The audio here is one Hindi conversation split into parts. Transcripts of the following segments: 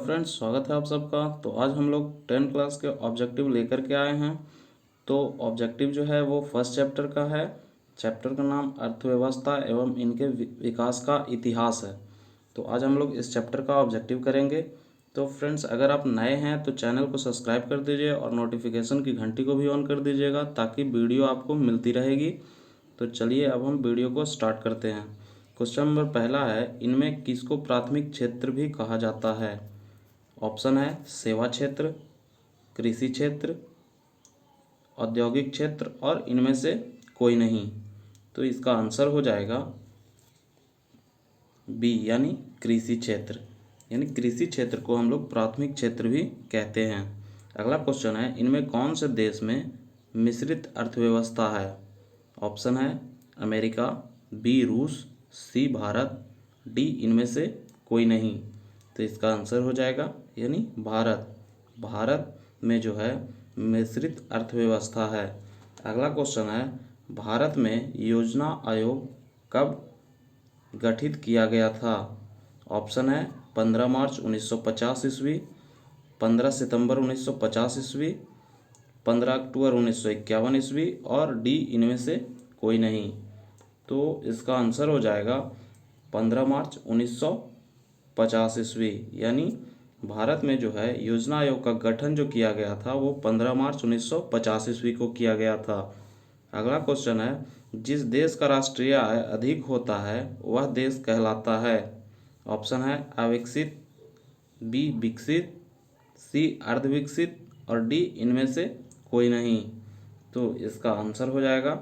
फ्रेंड्स, स्वागत है आप सबका। तो आज हम लोग 10 क्लास के ऑब्जेक्टिव लेकर के आए हैं। तो ऑब्जेक्टिव जो है वो फर्स्ट चैप्टर का है। चैप्टर का नाम अर्थव्यवस्था एवं इनके विकास का इतिहास है। तो आज हम लोग इस चैप्टर का ऑब्जेक्टिव करेंगे। तो फ्रेंड्स, अगर आप नए हैं तो चैनल को सब्सक्राइब कर दीजिए और नोटिफिकेशन की घंटी को भी ऑन कर दीजिएगा ताकि वीडियो आपको मिलती रहेगी। तो चलिए अब हम वीडियो को स्टार्ट करते हैं। क्वेश्चन नंबर पहला है, इनमें किसको प्राथमिक क्षेत्र भी कहा जाता है? ऑप्शन है सेवा क्षेत्र, कृषि क्षेत्र, औद्योगिक क्षेत्र और इनमें से कोई नहीं। तो इसका आंसर हो जाएगा बी यानी कृषि क्षेत्र। यानी कृषि क्षेत्र को हम लोग प्राथमिक क्षेत्र भी कहते हैं। अगला क्वेश्चन है, इनमें कौन से देश में मिश्रित अर्थव्यवस्था है? ऑप्शन है अमेरिका, बी रूस, सी भारत, डी इनमें से कोई नहीं। तो इसका आंसर हो जाएगा यानी भारत। भारत में जो है मिश्रित अर्थव्यवस्था है। अगला क्वेश्चन है, भारत में योजना आयोग कब गठित किया गया था? ऑप्शन है 15 मार्च 1950 ईस्वी, 15 सितंबर 1950 ईस्वी, 15 अक्टूबर 1951 ईस्वी और डी इनमें से कोई नहीं। तो इसका आंसर हो जाएगा 15 मार्च 1950 ईस्वी। यानी भारत में जो है योजना आयोग का गठन जो किया गया था वो 15 मार्च 1950 ईस्वी को किया गया था। अगला क्वेश्चन है, जिस देश का राष्ट्रीय आय अधिक होता है वह देश कहलाता है? ऑप्शन है अविकसित, बी विकसित, सी अर्धविकसित और डी इनमें से कोई नहीं। तो इसका आंसर हो जाएगा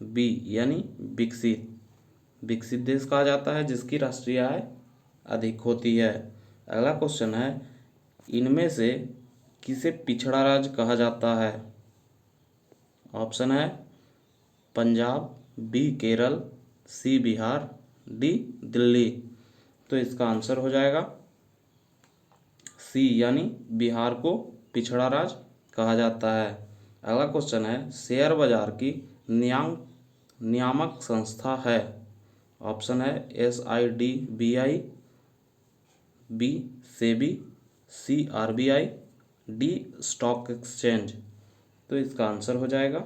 बी यानी विकसित। विकसित देश कहा जाता है जिसकी राष्ट्रीय आय अधिक होती है। अगला क्वेश्चन है, इनमें से किसे पिछड़ा राज्य कहा जाता है? ऑप्शन है पंजाब, बी केरल, सी बिहार, डी दिल्ली। तो इसका आंसर हो जाएगा सी यानी बिहार को पिछड़ा राज्य कहा जाता है। अगला क्वेश्चन है, शेयर बाजार की नियामक संस्था है? ऑप्शन है SIDBI, बी सेबी, सी RBI, डी स्टॉक एक्सचेंज। तो इसका आंसर हो जाएगा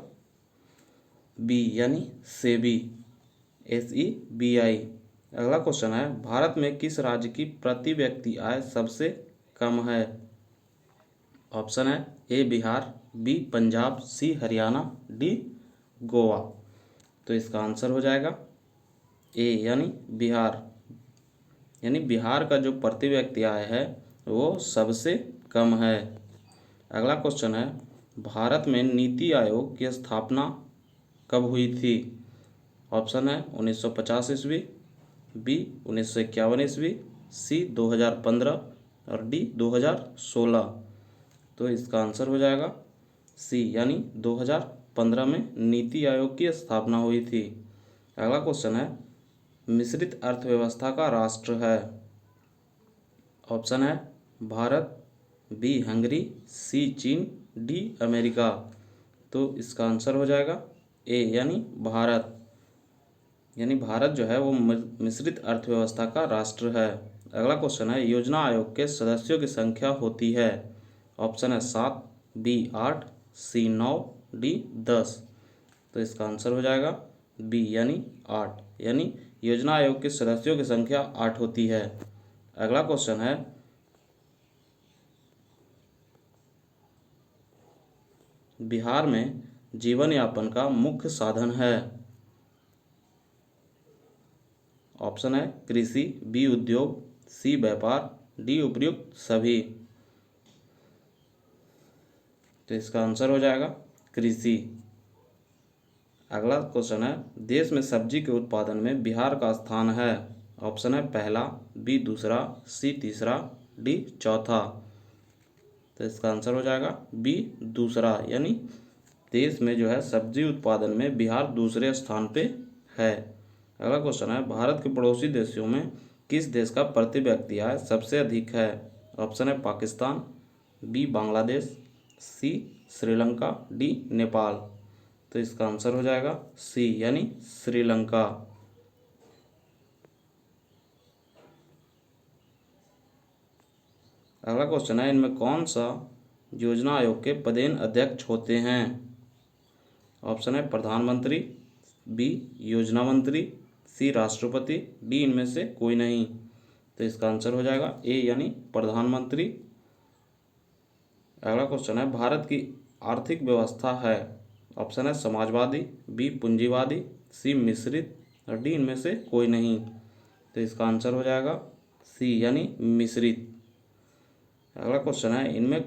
बी यानी सेबी, SEBI। अगला क्वेश्चन है, भारत में किस राज्य की प्रति व्यक्ति आय सबसे कम है? ऑप्शन है ए बिहार, बी पंजाब, सी हरियाणा, डी गोवा। तो इसका आंसर हो जाएगा ए यानी बिहार। यानी बिहार का जो प्रति व्यक्ति आय है वो सबसे कम है। अगला क्वेश्चन है, भारत में नीति आयोग की स्थापना कब हुई थी? ऑप्शन है 1950 ईस्वी, बी 1951 ईस्वी, सी 2015 और डी 2016। तो इसका आंसर हो जाएगा सी यानी 2015 में नीति आयोग की स्थापना हुई थी। अगला क्वेश्चन है, मिश्रित अर्थव्यवस्था का राष्ट्र है? ऑप्शन है भारत, बी हंगरी, सी चीन, डी अमेरिका। तो इसका आंसर हो जाएगा ए यानी भारत। यानी भारत जो है वो मिश्रित अर्थव्यवस्था का राष्ट्र है। अगला क्वेश्चन है, योजना आयोग के सदस्यों की संख्या होती है? ऑप्शन है 7, बी 8, सी 9, डी 10। तो इसका आंसर हो जाएगा बी यानी 8। यानी योजना आयोग के सदस्यों की संख्या 8 होती है। अगला क्वेश्चन है, बिहार में जीवन यापन का मुख्य साधन है? ऑप्शन है कृषि, बी उद्योग, सी व्यापार, डी उपर्युक्त सभी। तो इसका आंसर हो जाएगा कृषि। अगला क्वेश्चन है, देश में सब्जी के उत्पादन में बिहार का स्थान है? ऑप्शन है पहला, बी दूसरा, सी तीसरा, डी चौथा। तो इसका आंसर हो जाएगा बी दूसरा। यानी देश में जो है सब्जी उत्पादन में बिहार दूसरे स्थान पे है। अगला क्वेश्चन है, भारत के पड़ोसी देशों में किस देश का प्रति व्यक्ति आय सबसे अधिक है? ऑप्शन है पाकिस्तान, बी बांग्लादेश, सी श्रीलंका, डी नेपाल। तो इसका आंसर हो जाएगा सी यानी श्रीलंका। अगला क्वेश्चन है, इनमें कौन सा योजना आयोग के पदेन अध्यक्ष होते हैं? ऑप्शन है प्रधानमंत्री, बी योजना मंत्री, सी राष्ट्रपति, डी इनमें से कोई नहीं। तो इसका आंसर हो जाएगा ए यानी प्रधानमंत्री। अगला क्वेश्चन है, भारत की आर्थिक व्यवस्था है? ऑप्शन है समाजवादी, बी पूंजीवादी, सी मिश्रित और डी इनमें से कोई नहीं। तो इसका आंसर हो जाएगा सी यानी मिश्रित। अगला क्वेश्चन है, इनमें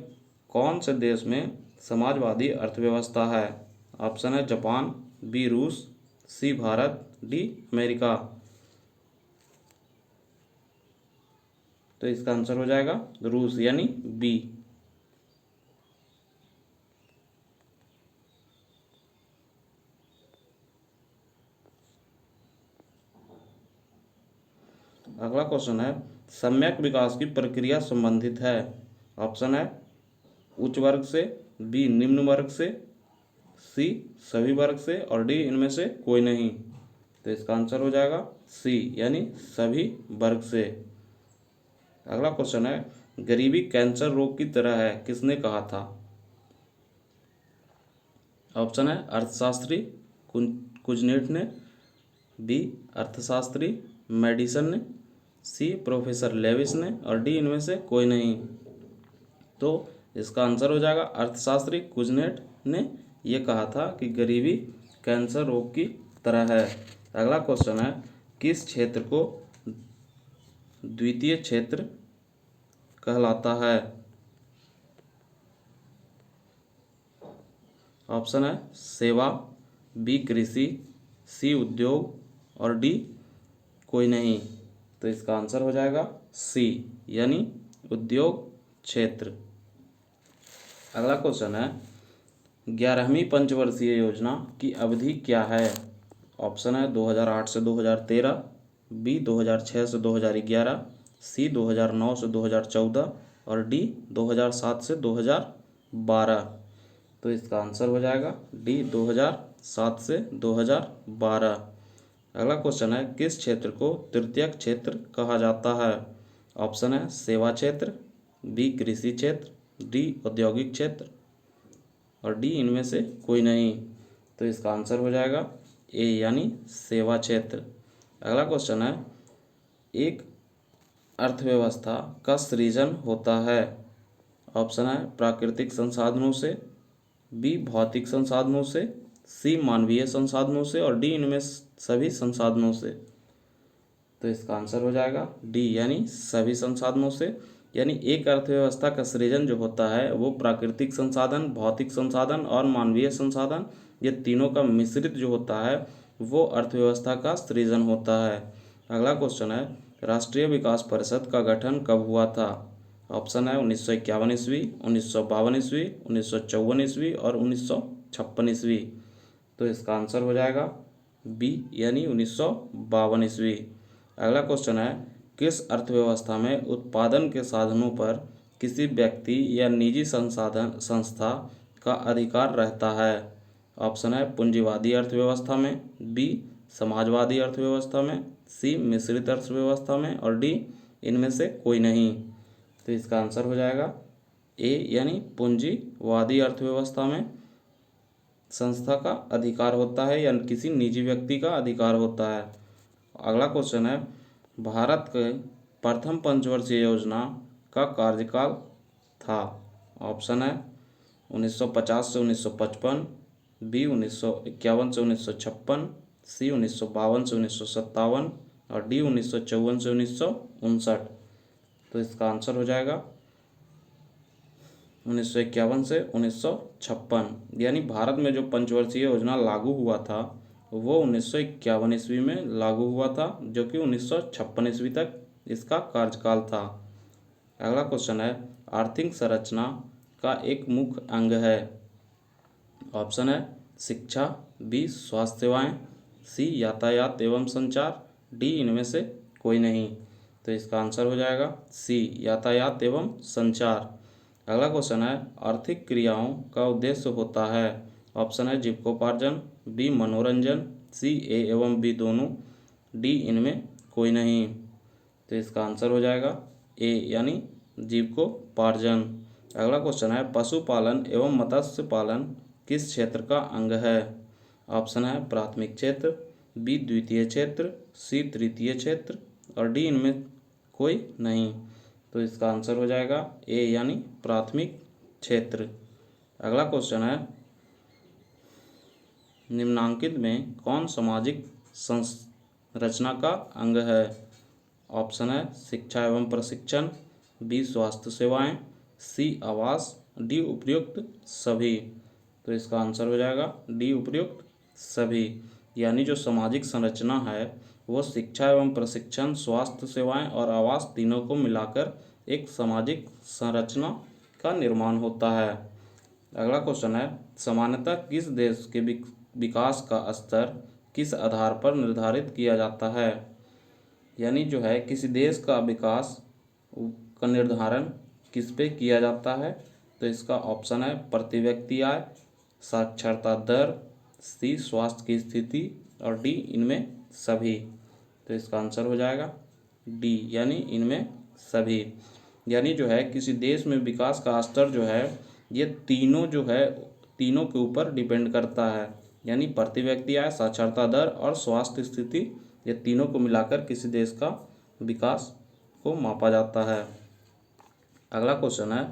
कौन से देश में समाजवादी अर्थव्यवस्था है? ऑप्शन है जापान, बी रूस, सी भारत, डी अमेरिका। तो इसका आंसर हो जाएगा रूस यानी बी। अगला क्वेश्चन है, सम्यक विकास की प्रक्रिया संबंधित है? ऑप्शन है उच्च वर्ग से, बी निम्न वर्ग से, सी सभी वर्ग से और डी इनमें से कोई नहीं। तो इसका आंसर हो जाएगा सी यानी सभी वर्ग से। अगला क्वेश्चन है, गरीबी कैंसर रोग की तरह है, किसने कहा था? ऑप्शन है अर्थशास्त्री कुजनेट ने, बी अर्थशास्त्री मेडिसन ने, सी प्रोफेसर लेविस ने और डी इनमें से कोई नहीं। तो इसका आंसर हो जाएगा अर्थशास्त्री कुजनेट ने यह कहा था कि गरीबी कैंसर रोग की तरह है। अगला क्वेश्चन है, किस क्षेत्र को द्वितीय क्षेत्र कहलाता है? ऑप्शन है सेवा, बी कृषि, सी उद्योग और डी कोई नहीं। तो इसका आंसर हो जाएगा सी यानी उद्योग क्षेत्र। अगला क्वेश्चन है, 11वीं पंचवर्षीय योजना की अवधि क्या है? ऑप्शन है 2008 से 2013, बी 2006 से 2011, सी 2009 से 2014 और डी 2007 से 2012। तो इसका आंसर हो जाएगा डी 2007 से 2012। अगला क्वेश्चन है, किस क्षेत्र को तृतीयक क्षेत्र कहा जाता है? ऑप्शन है सेवा क्षेत्र, बी कृषि क्षेत्र, डी औद्योगिक क्षेत्र और डी इनमें से कोई नहीं। तो इसका आंसर हो जाएगा ए यानी सेवा क्षेत्र। अगला क्वेश्चन है, एक अर्थव्यवस्था का सृजन होता है? ऑप्शन है प्राकृतिक संसाधनों से, बी भौतिक संसाधनों से, सी मानवीय संसाधनों से और डी इनमें सभी संसाधनों से। तो इसका आंसर हो जाएगा डी यानी सभी संसाधनों से। यानी एक अर्थव्यवस्था का सृजन जो होता है वो प्राकृतिक संसाधन, भौतिक संसाधन और मानवीय संसाधन, ये तीनों का मिश्रित जो होता है वो अर्थव्यवस्था का सृजन होता है। अगला क्वेश्चन है, राष्ट्रीय विकास परिषद का गठन कब हुआ था? ऑप्शन है 1951 ईस्वी, 1952 ईस्वी, 1954 ईस्वी और 1956 ईस्वी। तो इसका आंसर हो जाएगा बी यानी 1952 ईस्वी। अगला क्वेश्चन है, किस अर्थव्यवस्था में उत्पादन के साधनों पर किसी व्यक्ति या निजी संस्था का अधिकार रहता है? ऑप्शन है पूंजीवादी अर्थव्यवस्था में, बी समाजवादी अर्थव्यवस्था में, सी मिश्रित अर्थव्यवस्था में और डी इनमें से कोई नहीं। तो इसका आंसर हो जाएगा ए यानी पूंजीवादी अर्थव्यवस्था में संस्था का अधिकार होता है या किसी निजी व्यक्ति का अधिकार होता है। अगला क्वेश्चन है, भारत के प्रथम पंचवर्षीय योजना का कार्यकाल था? ऑप्शन है 1950 से 1955, बी 1951 से 1956, सी 1952 से 1957 और डी 1954 से 1959। तो इसका आंसर हो जाएगा 1951 से 1956। यानी भारत में जो पंचवर्षीय योजना लागू हुआ था वो 1951 ईस्वी में लागू हुआ था, जो कि 1956 ईस्वी तक इसका कार्यकाल था। अगला क्वेश्चन है, आर्थिक संरचना का एक मुख्य अंग है? ऑप्शन है शिक्षा, बी स्वास्थ्य सेवाएं, सी यातायात एवं संचार, डी इनमें से कोई नहीं। तो इसका आंसर हो जाएगा सी यातायात एवं संचार। अगला क्वेश्चन है, आर्थिक क्रियाओं का उद्देश्य होता है? ऑप्शन है जीविकोपार्जन, बी मनोरंजन, सी ए एवं बी दोनों, डी इनमें कोई नहीं। तो इसका आंसर हो जाएगा ए यानी जीविकोपार्जन। अगला क्वेश्चन है पशुपालन एवं मत्स्य पालन किस क्षेत्र का अंग है? ऑप्शन है प्राथमिक क्षेत्र, बी द्वितीय क्षेत्र, सी तृतीय क्षेत्र और डी इनमें कोई नहीं। तो इसका आंसर हो जाएगा ए यानी प्राथमिक क्षेत्र। अगला क्वेश्चन है निम्नांकित में कौन सामाजिक संरचना का अंग है? ऑप्शन है शिक्षा एवं प्रशिक्षण, बी स्वास्थ्य सेवाएं, सी आवास, डी उपयुक्त सभी। तो इसका आंसर हो जाएगा डी उपयुक्त सभी। यानी जो सामाजिक संरचना है वो शिक्षा एवं प्रशिक्षण, स्वास्थ्य सेवाएं और आवास तीनों को मिलाकर एक सामाजिक संरचना का निर्माण होता है। अगला क्वेश्चन है सामान्यतः किस देश के विकास का स्तर किस आधार पर निर्धारित किया जाता है? यानी जो है किसी देश का विकास का निर्धारण किस पे किया जाता है? तो इसका ऑप्शन है प्रति व्यक्ति आय, साक्षरता दर, सी स्वास्थ्य की स्थिति और डी इनमें सभी। तो इसका आंसर हो जाएगा डी यानी इनमें सभी। यानी जो है किसी देश में विकास का स्तर जो है ये तीनों जो है तीनों के ऊपर डिपेंड करता है। यानी प्रति व्यक्ति आय, साक्षरता दर और स्वास्थ्य स्थिति ये तीनों को मिलाकर किसी देश का विकास को मापा जाता है। अगला क्वेश्चन है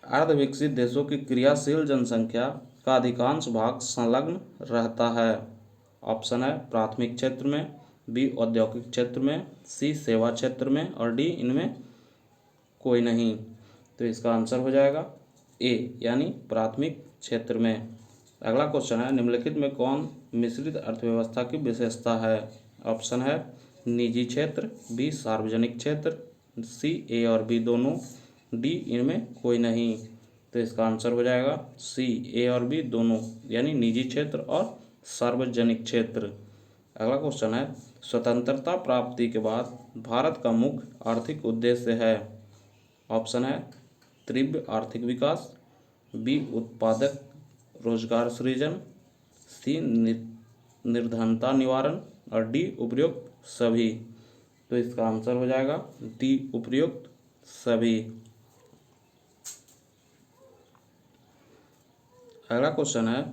अर्धविकसित देशों की क्रियाशील जनसंख्या का अधिकांश भाग संलग्न रहता है। ऑप्शन है प्राथमिक क्षेत्र में, बी औद्योगिक क्षेत्र में, सी सेवा क्षेत्र में और डी इनमें कोई नहीं। तो इसका आंसर हो जाएगा ए यानी प्राथमिक क्षेत्र में। अगला क्वेश्चन है निम्नलिखित में कौन मिश्रित अर्थव्यवस्था की विशेषता है? ऑप्शन है निजी क्षेत्र, बी सार्वजनिक क्षेत्र, सी ए और बी दोनों, डी इनमें कोई नहीं। तो इसका आंसर हो जाएगा सी ए और बी दोनों यानी निजी क्षेत्र और सार्वजनिक क्षेत्र। अगला क्वेश्चन है स्वतंत्रता प्राप्ति के बाद भारत का मुख्य आर्थिक उद्देश्य है। ऑप्शन है तीव्र आर्थिक विकास, बी उत्पादक रोजगार सृजन, सी निर्धनता निवारण और डी उपयुक्त सभी। तो इसका आंसर हो जाएगा डी उपयुक्त सभी। अगला क्वेश्चन है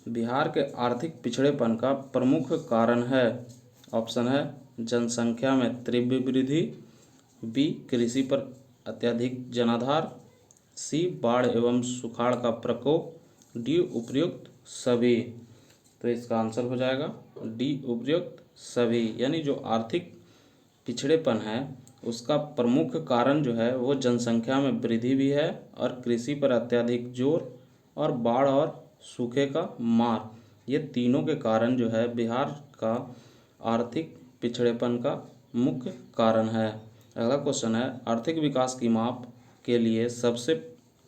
बिहार के आर्थिक पिछड़ेपन का प्रमुख कारण है। ऑप्शन है जनसंख्या में तीव्र वृद्धि, बी कृषि पर अत्यधिक जनाधार, सी बाढ़ एवं सुखाड़ का प्रकोप, डी उपयुक्त सभी। तो इसका आंसर हो जाएगा डी उपयुक्त सभी। यानी जो आर्थिक पिछड़ेपन है उसका प्रमुख कारण जो है वो जनसंख्या में वृद्धि भी है और कृषि पर अत्यधिक जोर और बाढ़ और सूखे का मार, ये तीनों के कारण जो है बिहार का आर्थिक पिछड़ेपन का मुख्य कारण है। अगला क्वेश्चन है आर्थिक विकास की माप के लिए सबसे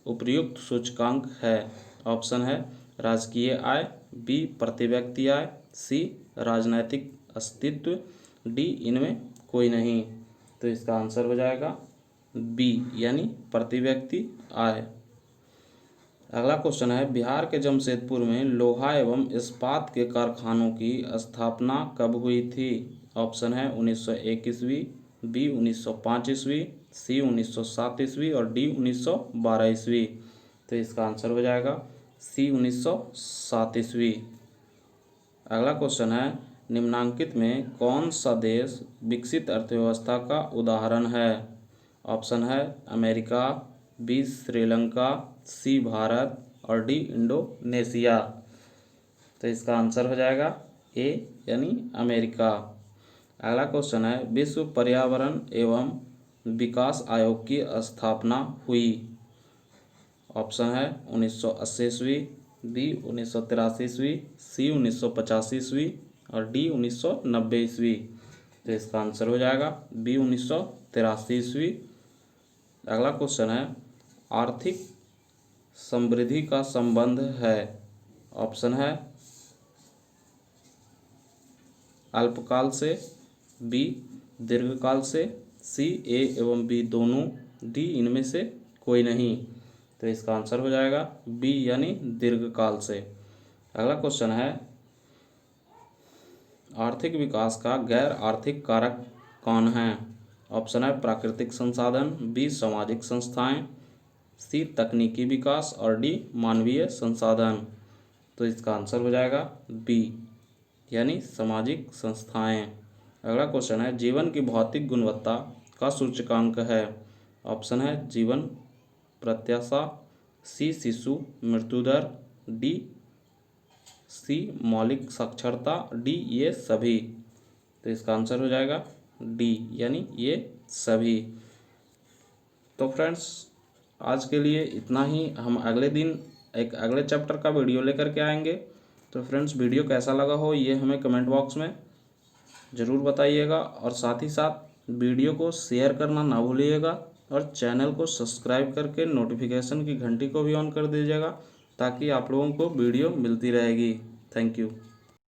उपयुक्त सूचकांक है। ऑप्शन है राजकीय आय, बी प्रति व्यक्ति आय, सी राजनैतिक अस्तित्व, डी इनमें कोई नहीं। तो इसका आंसर हो जाएगा बी यानी प्रति व्यक्ति आय। अगला क्वेश्चन है बिहार के जमशेदपुर में लोहा एवं इस्पात के कारखानों की स्थापना कब हुई थी? ऑप्शन है 1901 ईस्वी, बी 1905 ईस्वी, सी 1907 ईस्वी और डी 1912 ईस्वी। तो इसका आंसर हो जाएगा सी 1907 ईस्वी। अगला क्वेश्चन है निम्नांकित में कौन सा देश विकसित अर्थव्यवस्था का उदाहरण है? ऑप्शन है अमेरिका, बी श्रीलंका, सी भारत और डी इंडोनेशिया। तो इसका आंसर हो जाएगा ए यानी अमेरिका। अगला क्वेश्चन है विश्व पर्यावरण एवं विकास आयोग की स्थापना हुई। ऑप्शन है 1980 ईस्वी, बी 1983 ईस्वी, सी 1985 ईस्वी और डी 1990 ईस्वी। तो इसका आंसर हो जाएगा बी 1983 ईस्वी। अगला क्वेश्चन है आर्थिक समृद्धि का संबंध है। ऑप्शन है अल्पकाल से, बी दीर्घकाल से, सी ए एवं बी दोनों, डी इनमें से कोई नहीं। तो इसका आंसर हो जाएगा बी यानी दीर्घकाल से। अगला क्वेश्चन है आर्थिक विकास का गैर आर्थिक कारक कौन है? ऑप्शन है प्राकृतिक संसाधन, बी सामाजिक संस्थाएं, सी तकनीकी विकास और डी मानवीय संसाधन। तो इसका आंसर हो जाएगा बी यानी सामाजिक संस्थाएं। अगला क्वेश्चन है जीवन की भौतिक गुणवत्ता का सूचकांक है। ऑप्शन है जीवन प्रत्याशा, सी शिशु मृत्यु दर, डी सी मौलिक साक्षरता, डी ये सभी। तो इसका आंसर हो जाएगा डी यानी ये सभी। तो फ्रेंड्स आज के लिए इतना ही। हम अगले दिन एक अगले चैप्टर का वीडियो लेकर के आएंगे। तो फ्रेंड्स वीडियो कैसा लगा हो ये हमें कमेंट बॉक्स में ज़रूर बताइएगा और साथ ही साथ वीडियो को शेयर करना ना भूलिएगा और चैनल को सब्सक्राइब करके नोटिफिकेशन की घंटी को भी ऑन कर दीजिएगा ताकि आप लोगों को वीडियो मिलती रहेगी। Thank you.